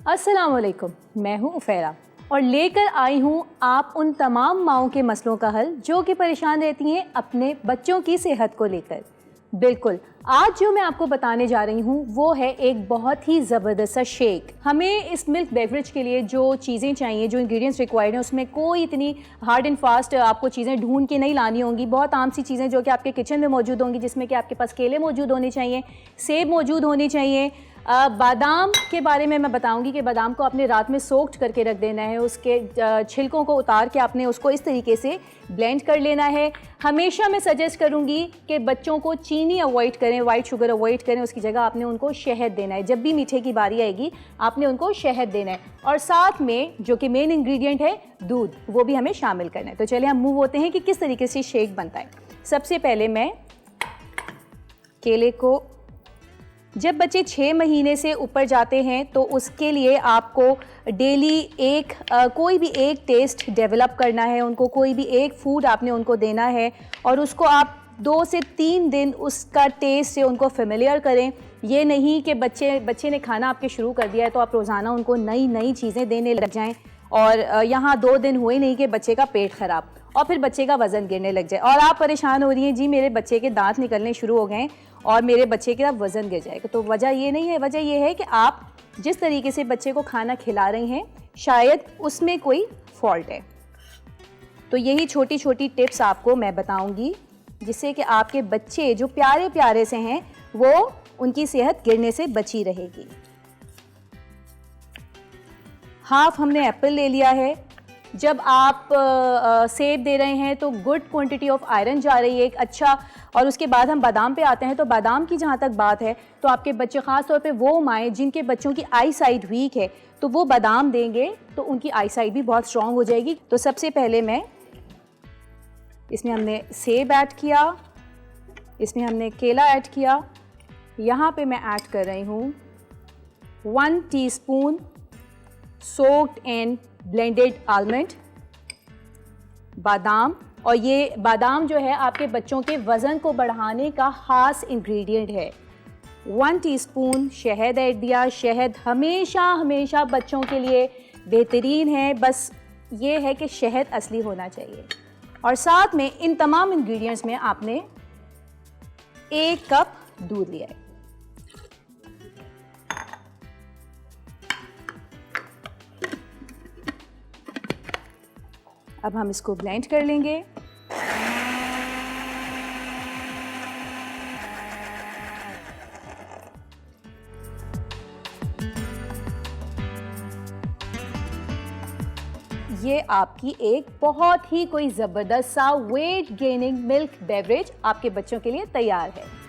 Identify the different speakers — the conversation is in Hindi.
Speaker 1: अस्सलाम वालेकुम, मैं हूँ उफैरा और लेकर आई हूँ आप उन तमाम माओं के मसलों का हल जो कि परेशान रहती हैं अपने बच्चों की सेहत को लेकर। बिल्कुल, आज जो मैं आपको बताने जा रही हूँ वो है एक बहुत ही ज़बरदस्त सा शेक। हमें इस मिल्क बेवरेज के लिए जो चीज़ें चाहिए, जो इंग्रेडिएंट्स रिक्वायर्ड हैं, उसमें कोई इतनी हार्ड एंड फास्ट आपको चीज़ें ढूंढ के नहीं लानी होंगी। बहुत आम सी चीज़ें जो कि आपके किचन में मौजूद होंगी, जिसमें कि आपके पास केले मौजूद होने चाहिए, सेब मौजूद होने चाहिए। बादाम के बारे में मैं बताऊंगी कि बादाम को आपने रात में सोक्ड करके रख देना है, उसके छिलकों को उतार के आपने उसको इस तरीके से ब्लेंड कर लेना है। हमेशा मैं सजेस्ट करूंगी कि बच्चों को चीनी अवॉइड करें, वाइट शुगर अवॉइड करें, उसकी जगह आपने उनको शहद देना है। जब भी मीठे की बारी आएगी आपने उनको शहद देना है और साथ में जो कि मेन इंग्रेडिएंट है दूध, वो भी हमें शामिल करना है। तो चलिए हम मूव होते हैं कि किस तरीके से शेक बनता है। सबसे पहले मैं केले को, जब बच्चे 6 महीने से ऊपर जाते हैं तो उसके लिए आपको डेली कोई भी एक टेस्ट डेवलप करना है, उनको कोई भी एक फूड आपने उनको देना है और उसको आप 2 से 3 दिन उसका टेस्ट से उनको फेमिलियर करें। ये नहीं कि बच्चे ने खाना आपके शुरू कर दिया है तो आप रोज़ाना उनको नई नई चीज़ें देने लग जाएं और यहाँ 2 दिन हुए नहीं कि बच्चे का पेट ख़राब और फिर बच्चे का वज़न गिरने लग जाए और आप परेशान हो रही हैं, जी मेरे बच्चे के दांत निकलने शुरू हो गए और मेरे बच्चे का वज़न गिर जाएगा। तो वजह ये नहीं है, वजह ये है कि आप जिस तरीके से बच्चे को खाना खिला रही हैं शायद उसमें कोई फॉल्ट है। तो यही छोटी छोटी टिप्स आपको मैं बताऊंगी जिससे कि आपके बच्चे जो प्यारे प्यारे से हैं वो उनकी सेहत गिरने से बची रहेगी। हाफ हमने एप्पल ले लिया है। जब आप सेब दे रहे हैं तो गुड क्वांटिटी ऑफ आयरन जा रही है एक अच्छा। और उसके बाद हम बादाम पे आते हैं। तो बादाम की जहाँ तक बात है तो आपके बच्चे, ख़ास तौर पे वो माएँ जिनके बच्चों की आई साइट वीक है, तो वो बादाम देंगे तो उनकी आई साइट भी बहुत स्ट्रॉन्ग हो जाएगी। तो सबसे पहले मैं इसमें हमने सेब ऐड किया, इसमें हमने केला ऐड किया। यहाँ पे मैं ऐड कर रही हूँ 1 teaspoon soaked and blended almond, बादाम। और ये बादाम जो है आपके बच्चों के वज़न को बढ़ाने का ख़ास इंग्रेडिएंट है। 1 टीस्पून शहद ऐड दिया। शहद हमेशा हमेशा बच्चों के लिए बेहतरीन है, बस ये है कि शहद असली होना चाहिए। और साथ में इन तमाम इंग्रेडिएंट्स में आपने 1 कप दूध लिया है। अब हम इसको ब्लेंड कर लेंगे। ये आपकी एक बहुत ही कोई ज़बरदस्त सा वेट गेनिंग मिल्क बेवरेज आपके बच्चों के लिए तैयार है।